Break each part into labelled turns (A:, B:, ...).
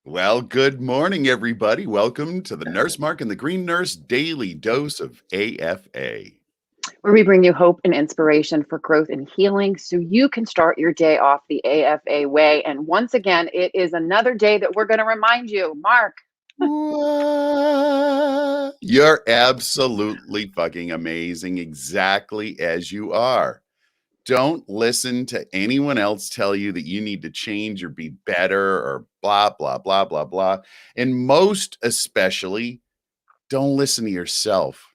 A: Well, good morning, everybody. Welcome to the Nurse Mark and the Green Nurse Daily Dose of AFA.
B: Where we bring you hope and inspiration for growth and healing so you can start your day off the AFA way. And once again, it is another day that we're going to remind you, Mark.
A: You're absolutely fucking amazing, exactly as you are. Don't listen to anyone else tell you that you need to change or be better or blah, blah, blah, blah, blah. And most especially, don't listen to yourself.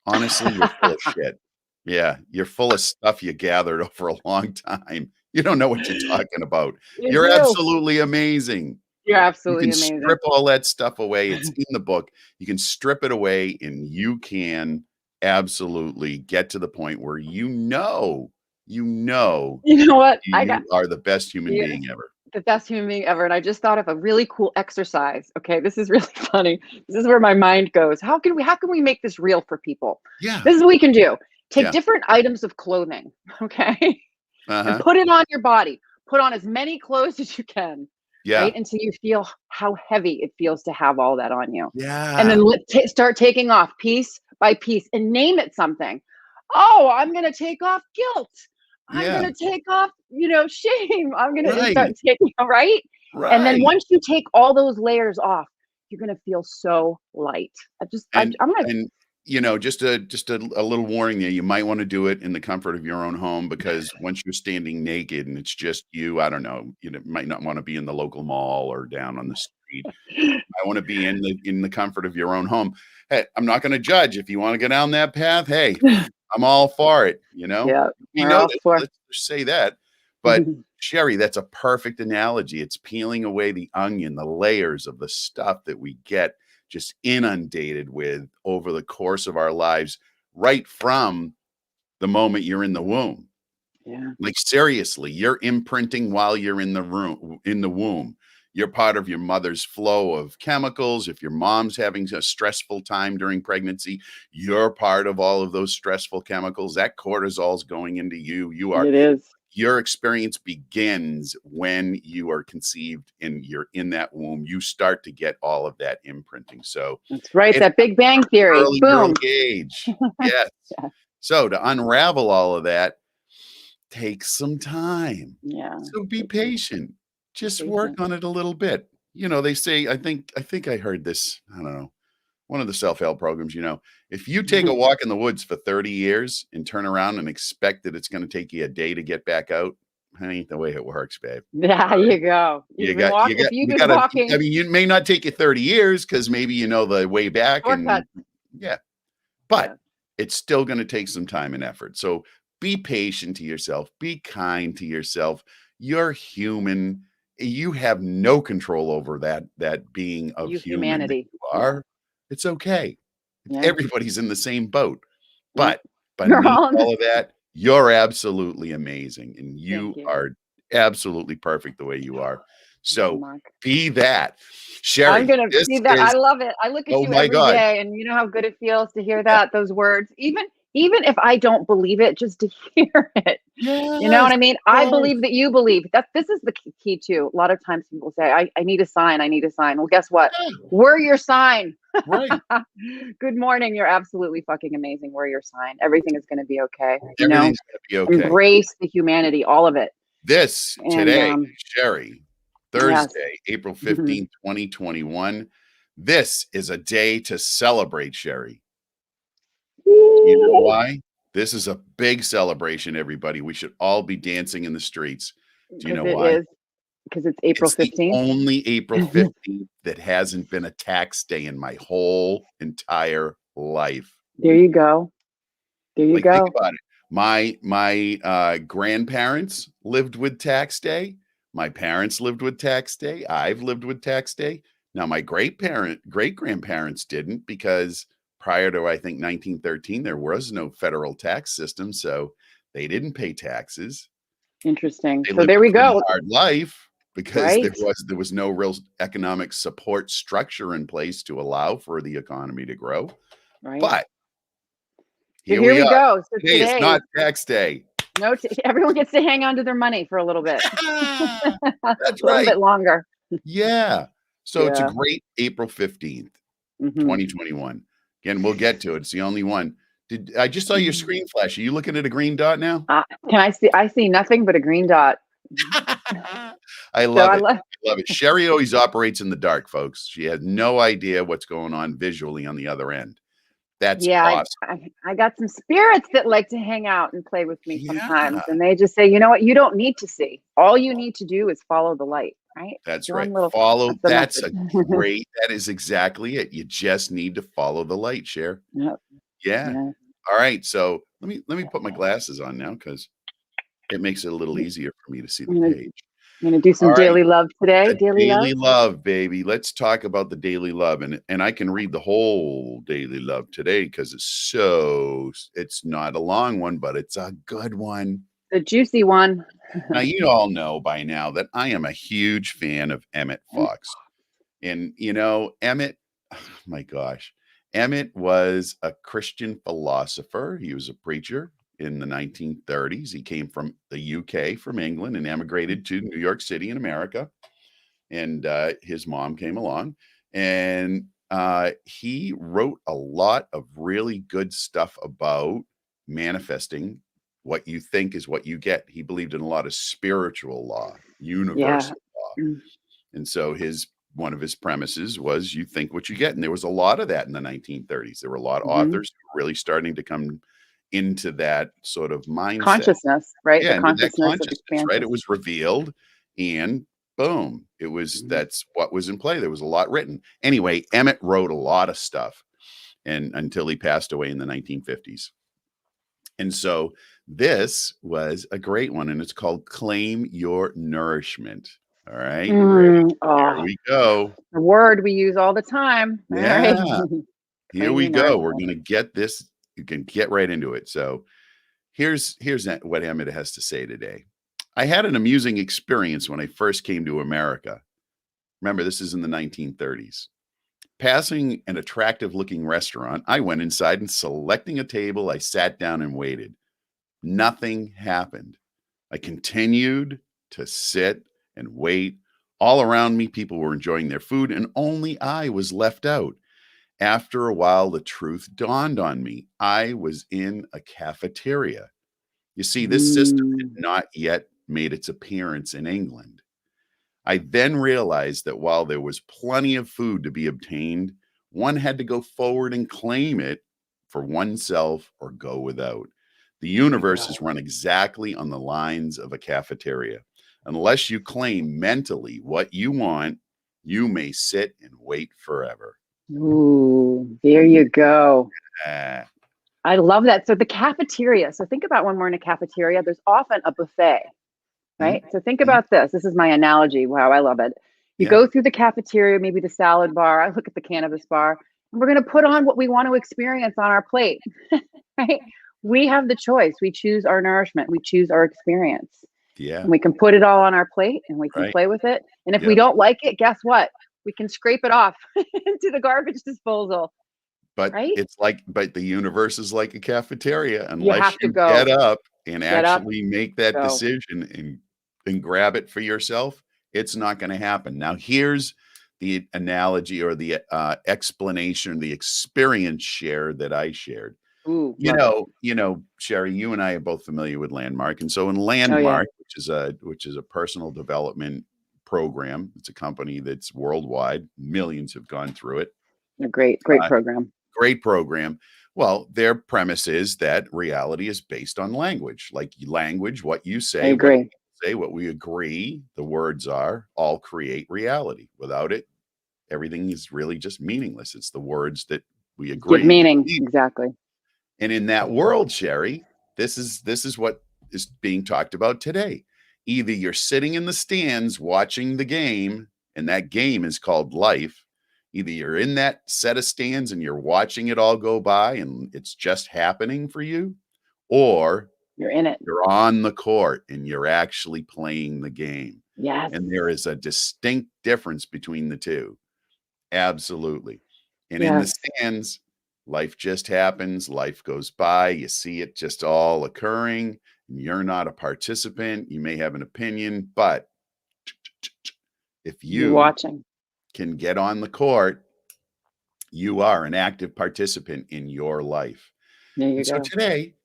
A: Honestly, you're full of shit. Yeah, you're full of stuff you gathered over a long time. You don't know what you're talking about. You're absolutely amazing.
B: You're
A: You
B: absolutely
A: can
B: amazing.
A: strip all that stuff away. It's in the book. You can strip it away and you can absolutely get to the point where you know
B: what?
A: you are the best human being ever.
B: The best human being ever. And I just thought of a really cool exercise. Okay, this is really funny. This is where my mind goes. How can we make this real for people?
A: Yeah.
B: This is what we can do. Take different items of clothing, okay? And put it on your body. Put on as many clothes as you can.
A: Yeah.
B: Right? Until you feel how heavy it feels to have all that on you.
A: Yeah.
B: And then start taking off piece by piece and name it something. Oh, I'm going to take off guilt. I'm going to take off, shame. I'm going to start taking, right? And then once you take all those layers off, you're going to feel so light. Just a
A: little warning there. You might want to do it in the comfort of your own home, because once you're standing naked and it's just you, I don't know, you might not want to be in the local mall or down on the street. I want to be in the comfort of your own home. Hey, I'm not going to judge if you want to go down that path. Hey, I'm all for it.
B: Yeah,
A: let's just say that. But Sherry, that's a perfect analogy. It's peeling away the onion, the layers of the stuff that we get just inundated with over the course of our lives, right from the moment you're in the womb.
B: Yeah.
A: Like, seriously, you're imprinting while you're in the womb. You're part of your mother's flow of chemicals. If your mom's having a stressful time during pregnancy, you're part of all of those stressful chemicals. That cortisol's going into you.
B: It is.
A: Your experience begins when you are conceived and you're in that womb. You start to get all of that imprinting. So
B: that's right. That Big Bang Theory. Boom.
A: Age. Yes. Yeah. So to unravel all of that takes some time.
B: Yeah.
A: So be patient. Just work on it a little bit. They say, I think I heard this, I don't know, one of the self-help programs, if you take a walk in the woods for 30 years and turn around and expect that it's going to take you a day to get back out, that ain't the way it works, babe.
B: There you go.
A: You it may not take you 30 years because maybe you know the way back. But it's still going to take some time and effort. So be patient to yourself. Be kind to yourself. You're human. You have no control over that being of humanity. You are. It's okay. Everybody's in the same boat. But all of that, you're absolutely amazing. And you are absolutely perfect the way you are. So be that. Sherry,
B: I'm going to see that. I love it. I look at you every day, and you know how good it feels to hear those words. Even if I don't believe it, just to hear it.
A: Yes,
B: you know what I mean? I believe that you believe. This is the key too. A lot of times people say, I need a sign. I need a sign. Well, guess what? We're your sign.
A: Right.
B: Good morning. You're absolutely fucking amazing. We're your sign. Everything is going to be okay.
A: Everything's going to be okay.
B: Embrace the humanity, all of it.
A: Today, Sherry, Thursday, April 15th, 2021. This is a day to celebrate, Sherry. You know why? This is a big celebration, everybody. We should all be dancing in the streets. Do you know why?
B: Because it's April 15th.
A: Only April 15th that hasn't been a tax day in my whole entire life.
B: There you go.
A: Think about it. My grandparents lived with tax day. My parents lived with tax day. I've lived with tax day. Now my great grandparents didn't, because prior to, I think, 1913, there was no federal tax system, so they didn't pay taxes.
B: Interesting. So there we go.
A: Hard life, because there was no real economic support structure in place to allow for the economy to grow.
B: Right.
A: But
B: here we go. So
A: today is not tax day.
B: No, everyone gets to hang on to their money for a little bit.
A: That's
B: a little bit longer.
A: Yeah. So it's a great April 15th, 2021. Again, we'll get to it. It's the only one. I just saw your screen flash. Are you looking at a green dot now?
B: Can I see? I see nothing but a green dot.
A: I love it. I love it. Sherry always operates in the dark, folks. She has no idea what's going on visually on the other end. That's awesome.
B: I got some spirits that like to hang out and play with me sometimes. And they just say, you know what? You don't need to see. All you need to do is follow the light, right?
A: That's right. Follow. That's a great, that is exactly it. You just need to follow the light, Cher.
B: Yep.
A: Yeah. All right. So let me put my glasses on now because it makes it a little easier for me to see the page.
B: I'm going to do some daily love today.
A: Daily love, baby. Let's talk about the daily love. And I can read the whole daily love today because it's not a long one, but it's a good one.
B: The juicy one.
A: Now, you all know by now that I am a huge fan of Emmett Fox. And, you know, Emmett, oh my gosh, Emmett was a Christian philosopher. He was a preacher in the 1930s. He came from the UK, from England, and emigrated to New York City in America. And his mom came along, and he wrote a lot of really good stuff about manifesting. What you think is what you get. He believed in a lot of spiritual law, universal law. And so one of his premises was you think what you get. And there was a lot of that in the 1930s. There were a lot of authors who were really starting to come into that sort of mindset.
B: Consciousness, right?
A: Yeah, the consciousness, right? It was revealed, and boom, it was, that's what was in play. There was a lot written. Anyway, Emmett wrote a lot of stuff and until he passed away in the 1950s. And so this was a great one, and it's called Claim Your Nourishment. All right. Here we go.
B: The word we use all the time.
A: Yeah.
B: All right.
A: Here we go. We're going to get this. You can get right into it. So here's what Emmett has to say today. I had an amusing experience when I first came to America. Remember, this is in the 1930s. Passing an attractive looking restaurant, I went inside and selecting a table, I sat down and waited. Nothing happened. I continued to sit and wait. All around me, people were enjoying their food, and only I was left out. After a while, the truth dawned on me. I was in a cafeteria. You see, this system had not yet made its appearance in England. I then realized that while there was plenty of food to be obtained, one had to go forward and claim it for oneself or go without. The universe is run exactly on the lines of a cafeteria. Unless you claim mentally what you want, you may sit and wait forever.
B: Ooh, there you go. I love that. So the cafeteria. So think about when we're in a cafeteria, there's often a buffet, right? So think about this. This is my analogy. Wow, I love it. You go through the cafeteria, maybe the salad bar. I look at the cannabis bar, and we're going to put on what we want to experience on our plate, right? We have the choice. We choose our nourishment. We choose our experience.
A: Yeah.
B: And we can put it all on our plate and we can play with it. And if we don't like it, guess what? We can scrape it off into the garbage disposal.
A: But it's like, but the universe is like a cafeteria.
B: You
A: Unless
B: have to
A: you
B: go.
A: get up and actually make that decision and grab it for yourself, it's not going to happen. Now, here's the analogy or the explanation, the experience share that I shared.
B: Ooh,
A: you know, Sherry, you and I are both familiar with Landmark. And so in Landmark, which is a personal development program, it's a company that's worldwide. Millions have gone through it.
B: A great program.
A: Great program. Well, their premise is that reality is based on language. Like language, what you say,
B: I agree.
A: what we agree, the words are, all create reality. Without it, everything is really just meaningless. It's the words that we agree.
B: Give meaning. Exactly.
A: And in that world, Sherry, this is what is being talked about today. Either you're sitting in the stands watching the game, and that game is called life. Either you're in that set of stands and you're watching it all go by and it's just happening for you, or
B: you're in it.
A: You're on the court and you're actually playing the game.
B: Yes.
A: And there is a distinct difference between the two. Absolutely. And in the stands, life just happens. Life goes by. You see it just all occurring. You're not a participant. You may have an opinion, but if
B: you're watching,
A: can get on the court, you are an active participant in your life.
B: There you
A: And so
B: go.
A: today,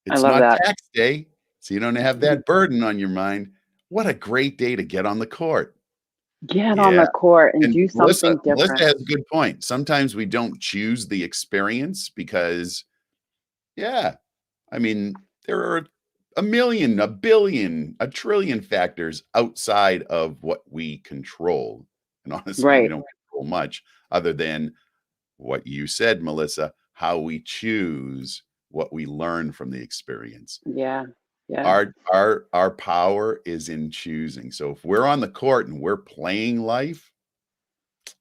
B: I
A: it's
B: love
A: not
B: that.
A: tax day, so you don't have that burden on your mind. What a great day to get on the court.
B: Get on
A: Yeah.
B: the court and
A: And
B: do
A: Melissa
B: something different.
A: has a good point. Sometimes we don't choose the experience because, yeah, I mean, there are a million, a billion, a trillion factors outside of what we control. And honestly, we
B: Right.
A: don't control much other than what you said, Melissa, how we choose what we learn from the experience.
B: Yeah. Yeah.
A: Our power is in choosing. So if we're on the court and we're playing life,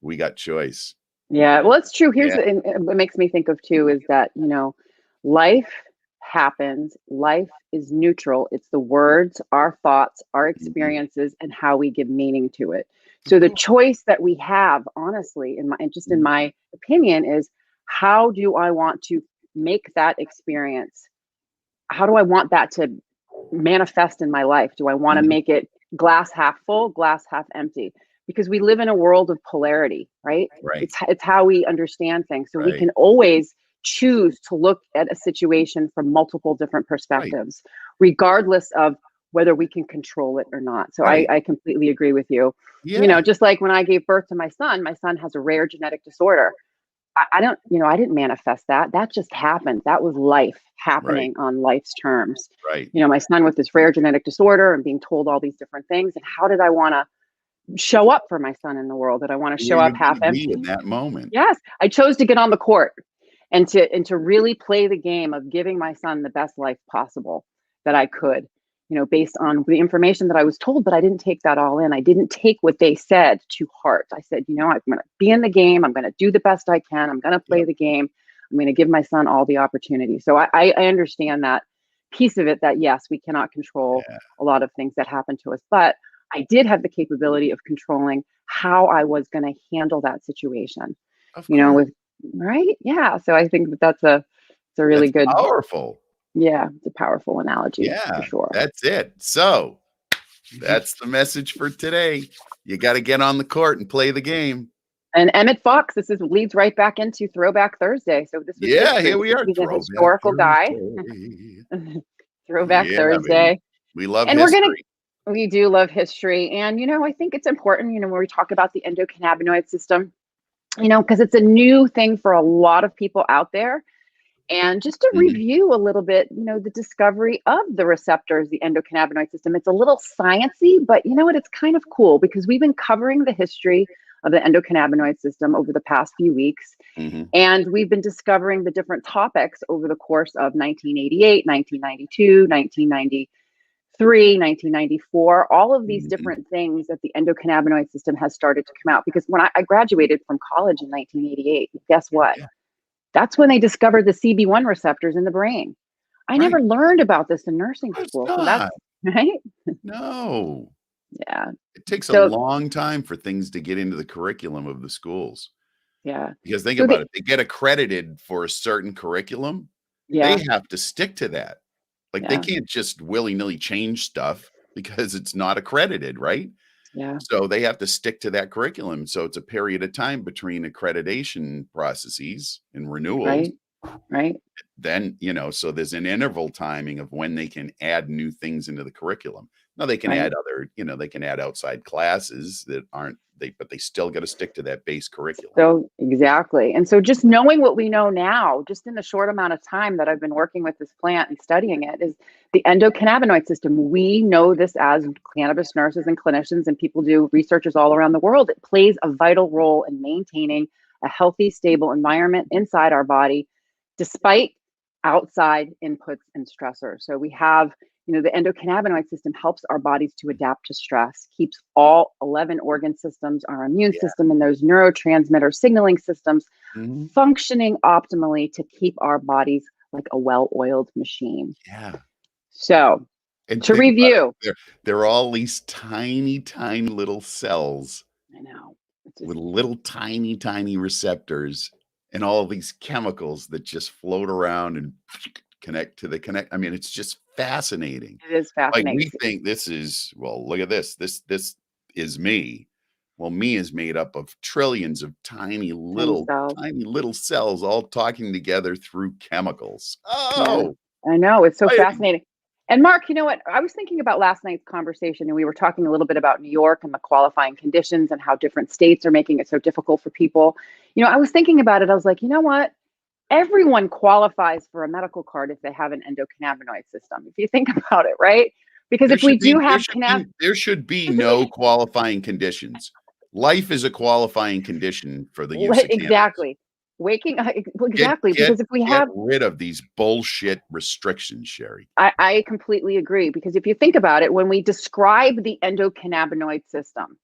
A: we got choice.
B: Yeah, well, it's true.
A: Yeah.
B: What makes me think of too is that, life happens. Life is neutral. It's the words, our thoughts, our
A: Mhm.
B: experiences, and how we give meaning to it.
A: Of
B: So the
A: course.
B: choice that we have, honestly, in
A: Mhm.
B: my opinion, is how do I want to make that experience? How do I want that to manifest in my life? Do I want to
A: Mhm.
B: make it glass half full, glass half empty? Because we live in a world of polarity, right?
A: Right.
B: It's how we understand things. So we
A: Right.
B: can always choose to look at a situation from multiple different
A: Right.
B: perspectives, regardless of whether we can control it or not. So
A: Right.
B: I completely agree with you.
A: Yeah.
B: Just like when I gave birth to my son has a rare genetic disorder. I don't, I didn't manifest that. That just happened. That was life
A: Right.
B: happening on life's terms.
A: Right.
B: My son with this rare genetic disorder and being told all these different things. And how did I want to show up for my son in the world? Did I want to
A: Where
B: show up
A: you
B: half
A: gonna be in
B: empty?
A: that moment.
B: Yes. I chose to get on the court and to really play the game of giving my son the best life possible that I could, based on the information that I was told, but I didn't take that all in. I didn't take what they said to heart. I said, I'm going to be in the game. I'm going to do the best I can. I'm going to play
A: Yep.
B: the game. I'm going to give my son all the opportunity. So I understand that piece of it, that yes, we cannot control
A: Yeah.
B: a lot of things that happen to us, but I did have the capability of controlling how I was going to handle that situation,
A: Of course.
B: with right? Yeah. So I think it's a really
A: That's
B: good,
A: powerful.
B: yeah, it's a powerful analogy for
A: Yeah.
B: sure.
A: That's it. So that's the message for today. You got to get on the court and play the game.
B: And Emmett Fox, leads right back into Throwback Thursday. So this was
A: Yeah.
B: history.
A: Here we are.
B: He's a
A: Throwback
B: historical guy.
A: Thursday.
B: Throwback
A: Yeah, baby.
B: Thursday.
A: We love
B: And
A: history.
B: we do love history. And, I think it's important, when we talk about the endocannabinoid system, because it's a new thing for a lot of people out there. And just to
A: Mhm.
B: review a little bit, the discovery of the receptors, the endocannabinoid system, it's a little sciencey, but you know what? It's kind of cool because we've been covering the history of the endocannabinoid system over the past few weeks.
A: Mhm.
B: And we've been discovering the different topics over the course of 1988, 1992, 1993, 1994, all of these
A: Mhm.
B: different things that the endocannabinoid system has started to come out. Because when I graduated from college in 1988, guess what?
A: Yeah.
B: That's when they discovered the CB1 receptors in the brain. I
A: Right.
B: never learned about this in nursing
A: Of course
B: school. So that's
A: not.
B: right.
A: No.
B: Yeah.
A: It takes a
B: So,
A: long time for things to get into the curriculum of the schools.
B: yeah.
A: Because think
B: So
A: about
B: the,
A: it, they get accredited for a certain curriculum,
B: yeah.
A: they have to stick to that. Like, they
B: Yeah.
A: can't just willy-nilly change stuff because it's not accredited, right?
B: Yeah.
A: So they have to stick to that curriculum. So it's a period of time between accreditation processes and renewals.
B: Right. Right.
A: Then, so there's an interval timing of when they can add new things into the curriculum. Now they can
B: Right.
A: add other, they can add outside classes that aren't but they still got to stick to that base curriculum.
B: So exactly. And so just knowing what we know now, just in the short amount of time that I've been working with this plant and studying it, is the endocannabinoid system. We know this as cannabis nurses and clinicians, and people do researchers all around the world. It plays a vital role in maintaining a healthy, stable environment inside our body, despite outside inputs and stressors. So we have, the endocannabinoid system helps our bodies to adapt to stress, keeps all 11 organ systems, our immune
A: Yeah.
B: system, and those neurotransmitter signaling systems
A: Mhm.
B: functioning optimally to keep our bodies like a well-oiled machine.
A: Yeah.
B: So,
A: And
B: to
A: think about it.
B: review,
A: They're all these tiny, tiny little cells
B: I know, it's just
A: with little tiny, tiny receptors and all these chemicals that just float around and connect to the connect. I mean, it's just fascinating.
B: it is
A: Like,
B: fascinating.
A: we think this is, well, look at this. This is me. Well, me is made up of trillions of
B: Tiny cells.
A: tiny little cells all talking together through chemicals.
B: Yeah,
A: Oh,
B: I know. It's so
A: I,
B: fascinating. And Mark, you know what? I was thinking about last night's conversation, and we were talking a little bit about New York and the qualifying conditions and how different states are making it so difficult for people. You know, I was thinking about it. I was like, you know what? Everyone qualifies for a medical card if they have an endocannabinoid system. If you think about it, right? Because if we do have
A: there should be no qualifying conditions. Life is a qualifying condition for the use of cannabis.
B: exactly. Waking up, exactly. Because if we
A: Get
B: have
A: rid of these bullshit restrictions, Sherry.
B: I completely agree, because if you think about it, when we describe the endocannabinoid system,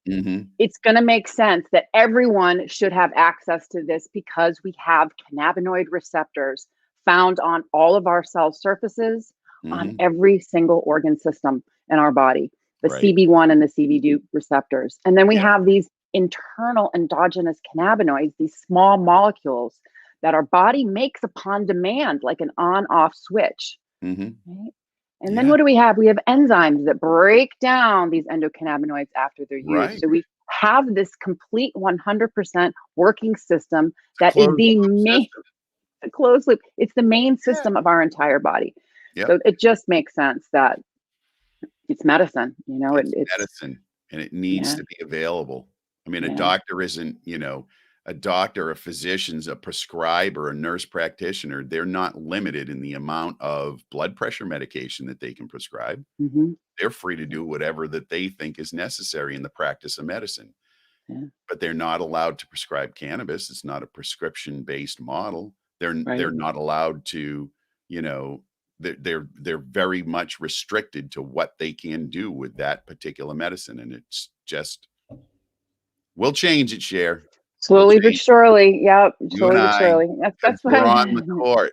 B: it's going to make sense that everyone should have access to this, because we have cannabinoid receptors found on all of our cell surfaces, on every single organ system in our body, the CB1 and the CB2 receptors. And then we have these internal endogenous cannabinoids, these small molecules that our body makes upon demand, like an on-off switch. Right? And then what do we have? We have enzymes that break down these endocannabinoids after they're used. So we have this complete 100% working system that is the main closed loop. It's the main system of our entire body. So it just makes sense that it's medicine. You know,
A: it's medicine, and it needs to be available. I mean, a doctor isn't, you know, a doctor, a physician's, a prescriber, a nurse practitioner. They're not limited in the amount of blood pressure medication that they can prescribe. They're free to do whatever that they think is necessary in the practice of medicine. But they're not allowed to prescribe cannabis. It's not a prescription-based model. They're not allowed to, you know, they're very much restricted to what they can do with that particular medicine. And it's just, we'll change it, Cher.
B: Slowly but surely. Yep. Slowly but surely. That's
A: we're on the court.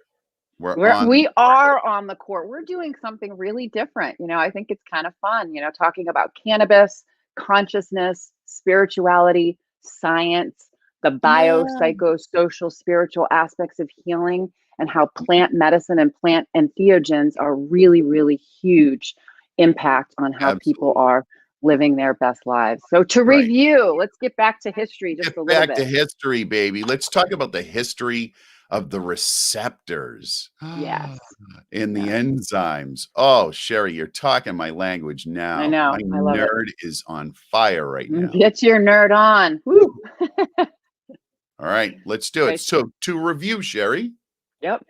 B: We are on the court. We're doing something really different. You know, I think it's kind of fun, you know, talking about cannabis, consciousness, spirituality, science, the biopsychosocial spiritual aspects of healing, and how plant medicine and plant entheogens are really, really huge impact on how people are living their best lives. So to review, let's get back to history just a little bit.
A: Back to history, baby. Let's talk about the history of the receptors.
B: Yes.
A: And the enzymes. Oh, Sherry, you're talking my language now.
B: I know.
A: My
B: I love
A: nerd is on fire right now.
B: Get your nerd on. Woo.
A: All right, let's do it. So to review, Sherry.
B: Yep.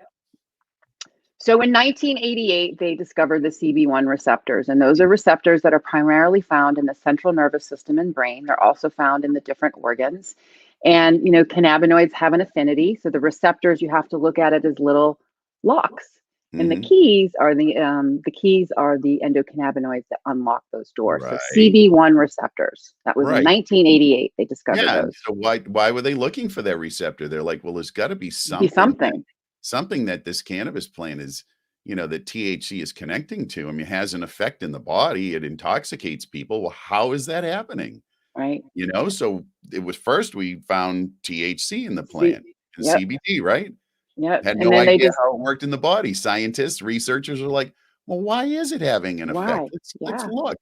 B: So in 1988, they discovered the CB1 receptors, and those are receptors that are primarily found in the central nervous system and brain. They're also found in the different organs. And, you know, cannabinoids have an affinity. So the receptors, you have to look at it as little locks. And the keys are the endocannabinoids that unlock those doors. So CB1 receptors. That was in 1988. They discovered those.
A: So why were they looking for that receptor? They're like, well, there's got to be something that this cannabis plant is, you know, that THC is connecting to. I mean, it has an effect in the body. It intoxicates people. Well, how is that happening?
B: Right.
A: You know, so it was first we found THC in the plant, and CBD, right?
B: Yeah.
A: Had no idea how it worked in the body. Scientists, researchers are like, well, why is it having an effect? Let's look.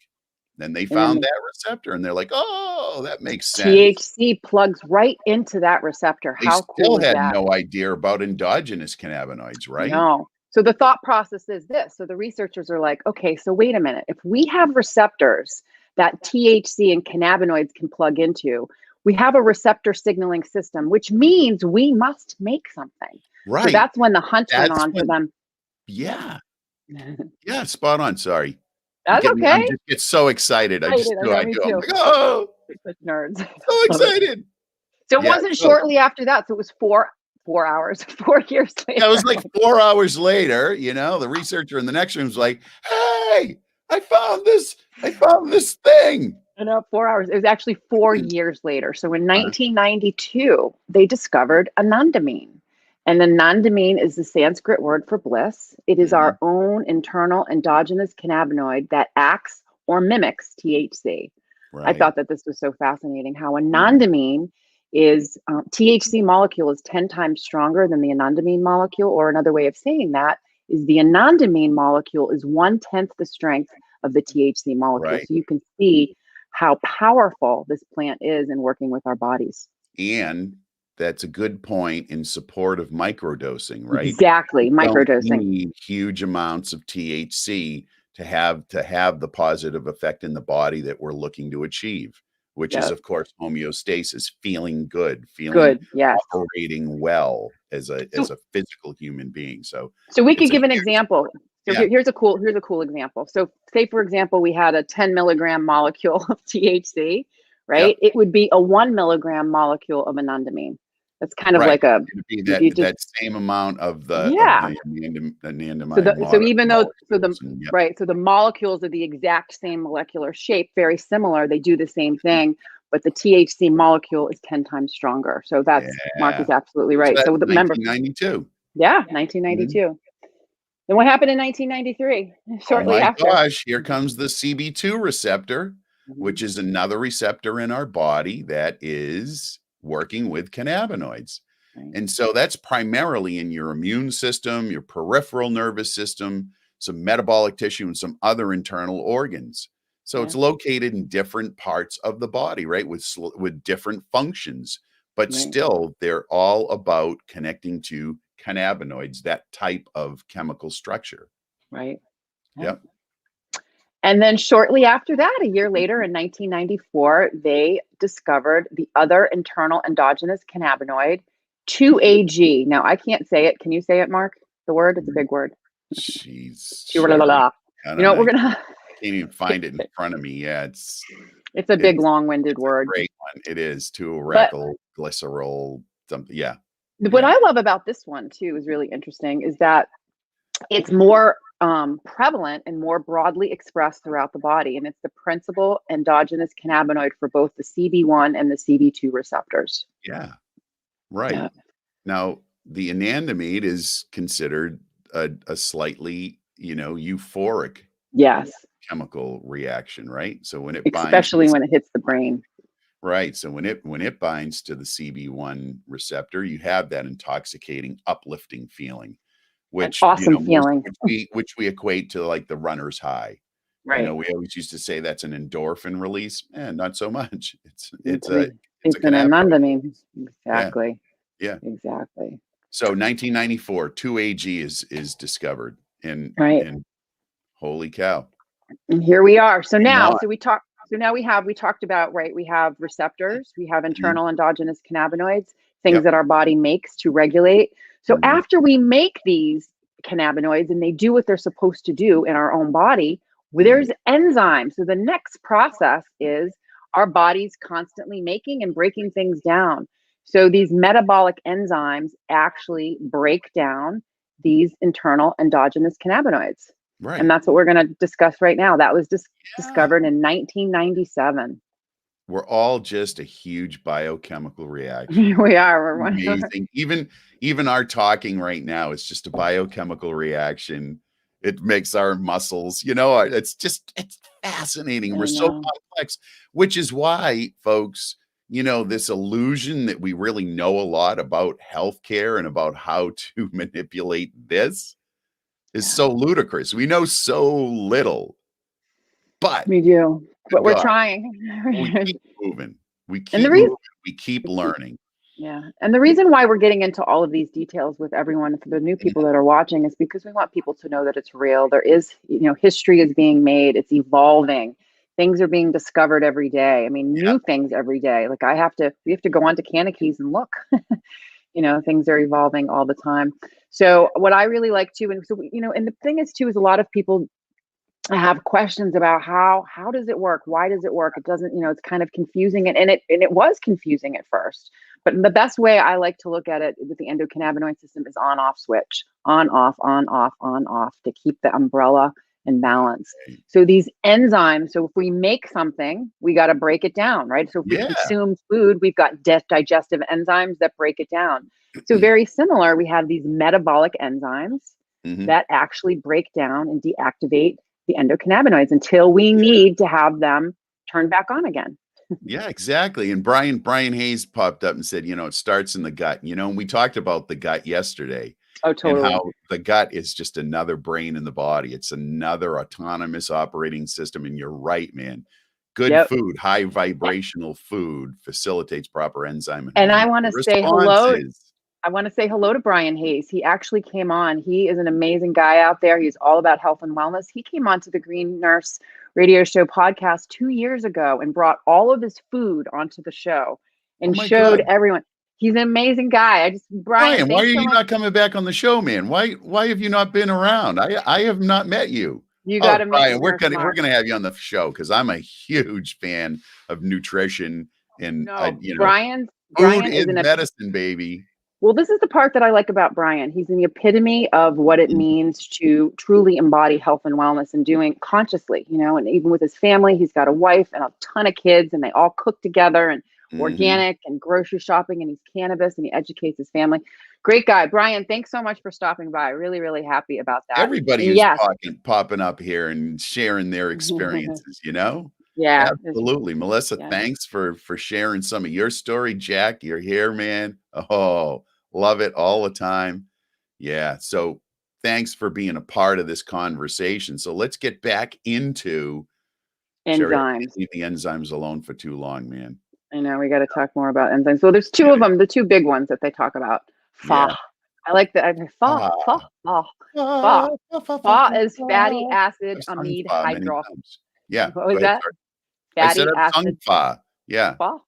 A: Then they found that receptor, and they're like, oh, that makes sense.
B: THC plugs right into that receptor. How cool is that?
A: They still had no idea about endogenous cannabinoids, right?
B: No. So the thought process is this. So the researchers are like, okay, so wait a minute. If we have receptors that THC and cannabinoids can plug into, we have a receptor signaling system, which means we must make something.
A: Right.
B: So that's when the hunt went on for them.
A: Yeah. Yeah, spot on. Sorry.
B: That's okay.
A: I just get so excited. I do. I'm like, oh,
B: nerds.
A: So excited.
B: So it wasn't shortly after that. So it was 4 hours, 4 years later.
A: That was like 4 hours later, you know, the researcher in the next room was like, hey, I found this thing.
B: No, 4 hours. It was actually 4 years later. So in 1992, they discovered Anandamine. And Anandamine is the Sanskrit word for bliss. It is our own internal endogenous cannabinoid that acts or mimics THC. I thought that this was so fascinating how Anandamine is, THC molecule is 10 times stronger than the Anandamine molecule, or another way of saying that is the Anandamine molecule is 1/10 the strength of the THC molecule. So you can see how powerful this plant is in working with our bodies.
A: And that's a good point in support of microdosing, right?
B: Exactly,
A: You don't
B: microdosing.
A: need huge amounts of THC to have the positive effect in the body that we're looking to achieve, which is, of course, homeostasis, feeling good,
B: Yes.
A: operating well as a physical human being. So
B: we could give an example. So here's a cool example. So say, for example, we had a 10 milligram molecule of THC, right? It would be a 1 milligram molecule of anandamine. That's kind of like a,
A: it'd be that same amount of the anandamide.
B: So even though so the molecules are the exact same molecular shape, very similar, they do the same thing, but the THC molecule is 10 times stronger. So that's Mark is absolutely right. So remember,
A: 1992.
B: Yeah, 1992. Mm-hmm. Then what happened in 1993? Shortly after.
A: Oh my gosh, here comes the CB2 receptor, which is another receptor in our body that is working with cannabinoids. And so that's primarily in your immune system, your peripheral nervous system, some metabolic tissue, and some other internal organs. So it's located in different parts of the body, right? With different functions, but still they're all about connecting to cannabinoids, that type of chemical structure.
B: Right.
A: Yep.
B: And then shortly after that, a year later in 1994, they discovered the other internal endogenous cannabinoid, 2-AG. Now, I can't say it. Can you say it, Mark? The word? It's a big word.
A: Jeez.
B: You know what we're going to...
A: I can't even find it in front of me. Yeah, it's
B: a big, long-winded word.
A: Great one. It is. 2-aracyl glycerol, something. Yeah.
B: What I love about this one, too, is really interesting, is that it's more prevalent and more broadly expressed throughout the body. And it's the principal endogenous cannabinoid for both the CB1 and the CB2 receptors.
A: Yeah. Right. Yeah. Now, the anandamide is considered a slightly, euphoric chemical reaction, right? So when it
B: especially when it hits the brain.
A: Right. So when it binds to the CB1 receptor, you have that intoxicating, uplifting feeling. Which
B: awesome feeling,
A: which we equate to like the runner's high.
B: Right.
A: We always used to say that's an endorphin release, and not so much. It's
B: an anandamine. Exactly.
A: Yeah.
B: Exactly.
A: So 1994, 2-AG is discovered, and holy cow!
B: And here we are. So now, we talked about, right? We have receptors, we have internal endogenous cannabinoids, things that our body makes to regulate. So after we make these cannabinoids and they do what they're supposed to do in our own body, there's enzymes. So the next process is our body's constantly making and breaking things down. So these metabolic enzymes actually break down these internal endogenous cannabinoids. Right. And that's what we're going to discuss right now. That was discovered in 1997.
A: We're all just a huge biochemical reaction.
B: We are.
A: We're amazing. Even our talking right now is just a biochemical reaction. It makes our muscles, it's fascinating. We're so complex, which is why, folks, this illusion that we really know a lot about healthcare and about how to manipulate this is so ludicrous. We know so little, but
B: we do. But we're trying.
A: We keep moving. We keep learning.
B: Yeah. And the reason why we're getting into all of these details with everyone, for the new people that are watching, is because we want people to know that it's real. There is, history is being made. It's evolving. Things are being discovered every day. I mean, new things every day. Like we have to go onto Cannabis and look. Things are evolving all the time. So what I really like too, and the thing is too, is a lot of people have questions about how does it work? Why does it work? It doesn't, it's kind of confusing. And it was confusing at first. But the best way I like to look at it with the endocannabinoid system is on-off switch. On, off, on, off, on, off, to keep the umbrella in balance. So these enzymes, so if we make something, we got to break it down, right? So if we consume food, we've got digestive enzymes that break it down. So very similar, we have these metabolic enzymes that actually break down and deactivate the endocannabinoids until we need to have them turn back on again.
A: Yeah, exactly. And Brian Hayes popped up and said, it starts in the gut. And we talked about the gut yesterday.
B: Oh, totally.
A: And how the gut is just another brain in the body. It's another autonomous operating system. And you're right, man. Good food, high vibrational food facilitates proper enzyme and
B: And I
A: hormonal
B: want to say hello.
A: responses.
B: I want to say hello to Brian Hayes. He actually came on. He is an amazing guy out there. He's all about health and wellness. He came on to the Green Nurse Radio Show podcast 2 years ago and brought all of his food onto the show and
A: my
B: showed
A: God.
B: everyone. He's an amazing guy.
A: Brian, why are
B: thanks so
A: you
B: much.
A: not coming back on the show, man? Why have you not been around? I have not met you.
B: You got to meet
A: Brian, we're
B: Nurse Mark.
A: gonna have you on the show because I'm a huge fan of nutrition and
B: Brian
A: food is
B: is
A: medicine, baby.
B: Well, this is the part that I like about Brian. He's the epitome of what it means to truly embody health and wellness and doing consciously, and even with his family, he's got a wife and a ton of kids and they all cook together and organic and grocery shopping, and he's cannabis and he educates his family. Great guy. Brian, thanks so much for stopping by. Really, really happy about that.
A: Everybody is popping up here and sharing their experiences,
B: Yeah.
A: Absolutely. Melissa, thanks for sharing some of your story. Jack, you're here, man. Oh, love it all the time. Yeah. So thanks for being a part of this conversation. So let's get back into
B: enzymes.
A: Leave the enzymes alone for too long, man.
B: I know we got to talk more about enzymes. So there's two of them, the two big ones that they talk about. FA.
A: Yeah.
B: I like that. FA. FA is fatty acid amide hydrolase.
A: Yeah.
B: What was that?
A: Fatty acid. FA. Yeah.
B: FA.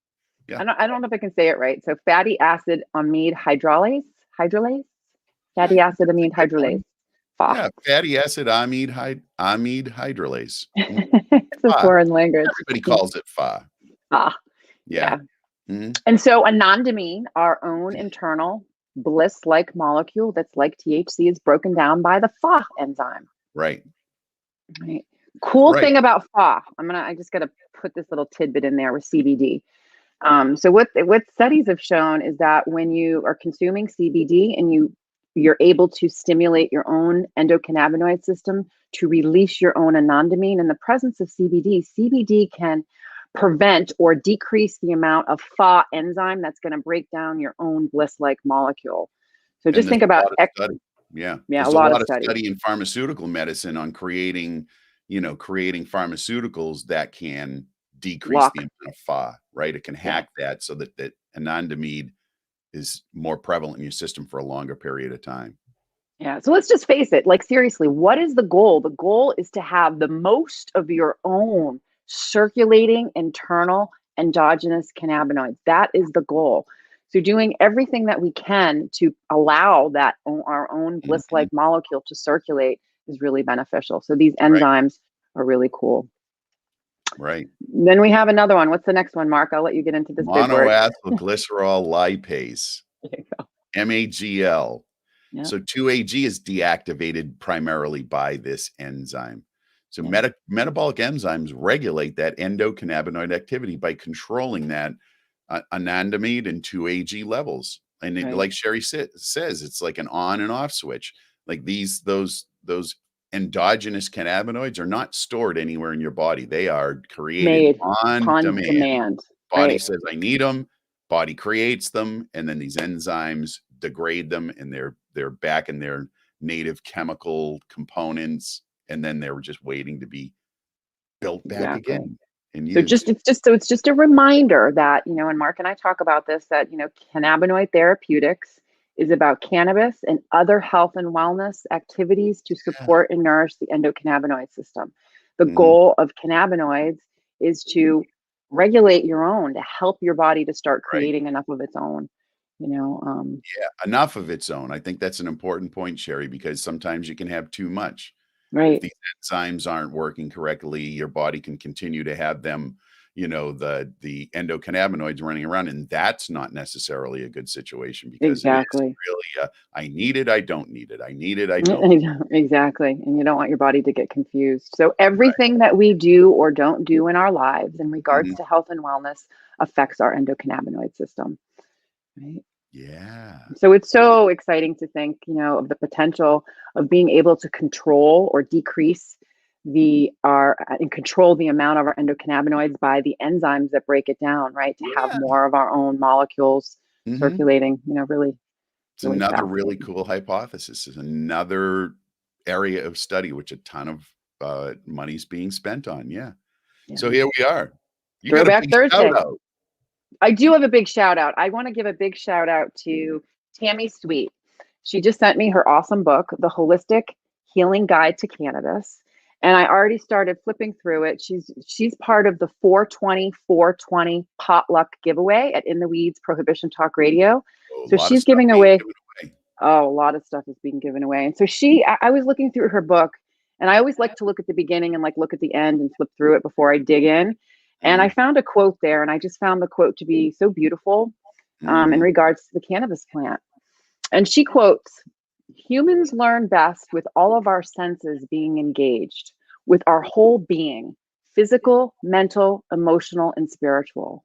B: Yeah. I don't know if I can say it right. So fatty acid amide hydrolase. Fatty acid amide hydrolase. FA.
A: Yeah, fatty acid amide hydrolase.
B: It's a foreign language.
A: Everybody calls it FA.
B: FA.
A: Yeah.
B: And so Anandamine, our own internal bliss-like molecule that's like THC, is broken down by the FA enzyme.
A: Right.
B: Cool thing about FA. I just got to put this little tidbit in there with CBD. So what studies have shown is that when you are consuming CBD and you're able to stimulate your own endocannabinoid system to release your own anandamine in the presence of CBD can prevent or decrease the amount of FA enzyme that's going to break down your own bliss-like molecule. So just think about
A: there's
B: a lot of
A: study in pharmaceutical medicine on creating pharmaceuticals that can decrease the amount of FA, right? It can hack that so that anandamide is more prevalent in your system for a longer period of time.
B: Yeah. So let's just face it, like seriously, what is the goal? The goal is to have the most of your own circulating internal endogenous cannabinoids. That is the goal. So doing everything that we can to allow that our own bliss-like molecule to circulate is really beneficial. So these enzymes are really cool.
A: Right.
B: Then we have another one. What's the next one, Mark? I'll let you get into this big word.
A: Monoacylglycerol lipase, MAGL.
B: Yeah.
A: So 2-AG is deactivated primarily by this enzyme. So metabolic enzymes regulate that endocannabinoid activity by controlling that anandamide and 2-AG levels. And like Sherry says, it's like an on and off switch. Like those endogenous cannabinoids are not stored anywhere in your body. They are created on demand. Body says, I need them. Body creates them. And then these enzymes degrade them and they're back in their native chemical components. And then they were just waiting to be built back again. And
B: so it's just a reminder that, and Mark and I talk about this, that, cannabinoid therapeutics is about cannabis and other health and wellness activities to support and nourish the endocannabinoid system. The goal of cannabinoids is to regulate your own, to help your body to start creating enough of its own.
A: Enough of its own. I think that's an important point, Sherry, because sometimes you can have too much.
B: Right.
A: If these enzymes aren't working correctly, your body can continue to have them, the endocannabinoids running around, and that's not necessarily a good situation because it is really I need it, I don't need it. I need it, I don't.
B: Exactly. And you don't want your body to get confused. So everything that we do or don't do in our lives in regards to health and wellness affects our endocannabinoid system. Right.
A: Yeah.
B: So it's so exciting to think, of the potential of being able to control or decrease and control the amount of our endocannabinoids by the enzymes that break it down, right? To have more of our own molecules circulating, really.
A: It's another really cool hypothesis. It's another area of study which a ton of money's being spent on. Yeah. So here we are. You got a
B: Throwback
A: big shout
B: Thursday.
A: out.
B: I do have a big shout out. I want to give a big shout out to Tammy Sweet. She just sent me her awesome book, The Holistic Healing Guide to Cannabis. And I already started flipping through it. She's part of the 420 potluck giveaway at In the Weeds Prohibition Talk Radio.
A: Oh, a
B: So
A: lot of
B: she's
A: stuff
B: giving
A: being
B: away.
A: given away.
B: Oh, a lot of stuff is being given away. And so I was looking through her book, and I always like to look at the beginning and like look at the end and flip through it before I dig in. And I found a quote there, and I just found the quote to be so beautiful in regards to the cannabis plant. And she quotes, "Humans learn best with all of our senses being engaged, with our whole being, physical, mental, emotional, and spiritual.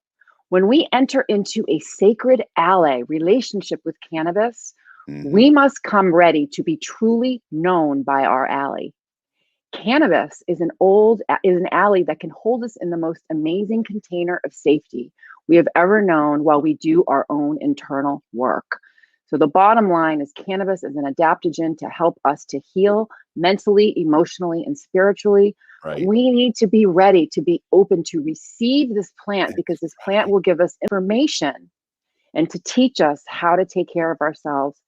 B: When we enter into a sacred ally relationship with cannabis, we must come ready to be truly known by our ally. Cannabis is an ally that can hold us in the most amazing container of safety we have ever known while we do our own internal work." So the bottom line is cannabis is an adaptogen to help us to heal mentally, emotionally, and spiritually.
A: Right.
B: We need to be ready to be open to receive this plant because this plant will give us information and to teach us how to take care of ourselves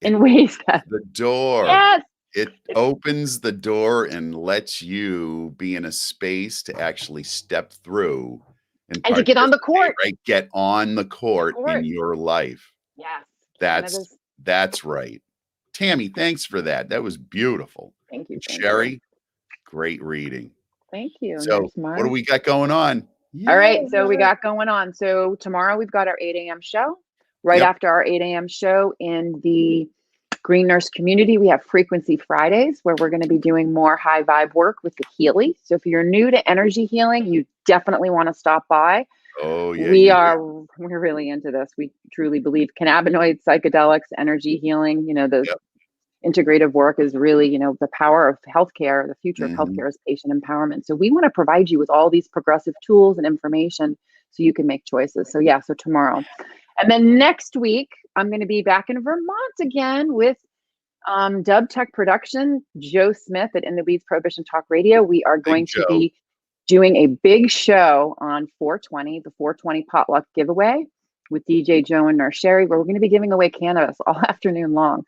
B: in ways that
A: the door.
B: Yes.
A: It opens the door and lets you be in a space to actually step through
B: and to get on the court.
A: Right? Get on the court in your life.
B: Yes.
A: That's right. Tammy, thanks for that. That was beautiful.
B: Thank you.
A: Sherry, great reading.
B: Thank you.
A: So what do we got going on?
B: All right. So we got going on. So tomorrow we've got our 8 a.m. show. Right after our 8 a.m. show in the Green Nurse community, we have Frequency Fridays where we're going to be doing more high vibe work with the Healy. So if you're new to energy healing, you definitely want to stop by.
A: Oh, yeah.
B: We're really into this. We truly believe cannabinoids, psychedelics, energy healing, the integrative work is really, the power of healthcare. The future of healthcare is patient empowerment. So we want to provide you with all these progressive tools and information so you can make choices. So so tomorrow. And then next week, I'm going to be back in Vermont again with Dub Tech Production, Joe Smith at In the Weeds Prohibition Talk Radio. We are going to be doing a big show on 420, the 420 potluck giveaway with DJ Joe and Nurse Sherry, where we're going to be giving away cannabis all afternoon long.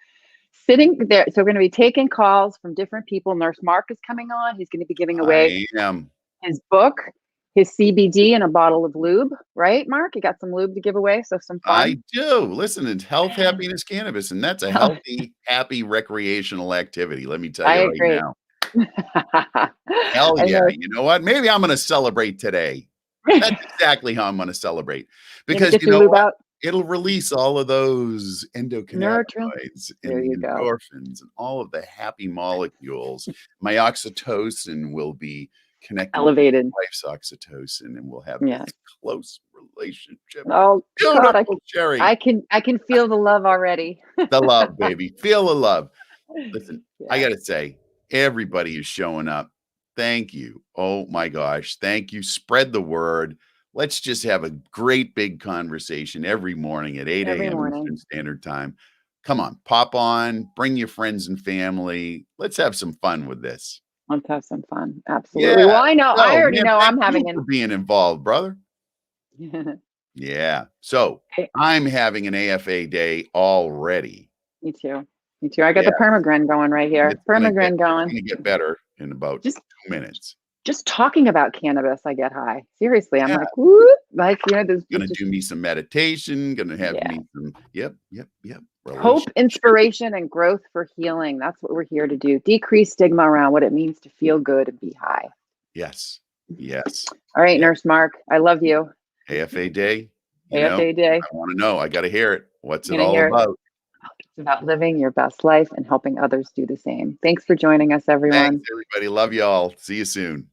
B: Sitting there, so we're going to be taking calls from different people. Nurse Mark is coming on. He's going to be giving away his book, his CBD, and a bottle of lube. Right, Mark? You got some lube to give away, so some fun.
A: I do. Listen, it's health, happiness, cannabis, and that's a healthy, happy recreational activity. Let me tell you right now. Hell yeah. You know what? Maybe I'm going to celebrate today. That's exactly how I'm going to celebrate. Because you know what? It'll release all of those endocannabinoids and the endorphins and all of the happy molecules. My oxytocin will be connected
B: elevated
A: with wife's oxytocin, and we'll have this close relationship.
B: Oh, God,
A: Sherry.
B: I can feel the love already.
A: The love, baby. Feel the love. Listen, I got to say, everybody is showing up. Thank you. Oh my gosh. Thank you. Spread the word. Let's just have a great big conversation every morning at 8 a.m. Eastern Standard Time. Come on, pop on, bring your friends and family. Let's have some fun with this.
B: Let's have some fun. Absolutely. Well, I know. I already know I'm having
A: for being involved, brother. Yeah. So I'm having an AFA day already.
B: Me too. I got the permagrin going right here. Permagrin going.
A: It's going to get better in about 2 minutes.
B: Just talking about cannabis, I get high. Seriously, I'm like, whoop, there's
A: gonna do me some meditation. Gonna have me some. Yep.
B: Hope, inspiration, and growth for healing. That's what we're here to do. Decrease stigma around what it means to feel good and be high.
A: Yes.
B: All right, Nurse Mark, I love you.
A: AFA Day.
B: AFA Day.
A: I want to know. I got to hear it. What's it all about?
B: It's about living your best life and helping others do the same. Thanks for joining us, everyone.
A: Thanks, everybody. Love y'all. See you soon.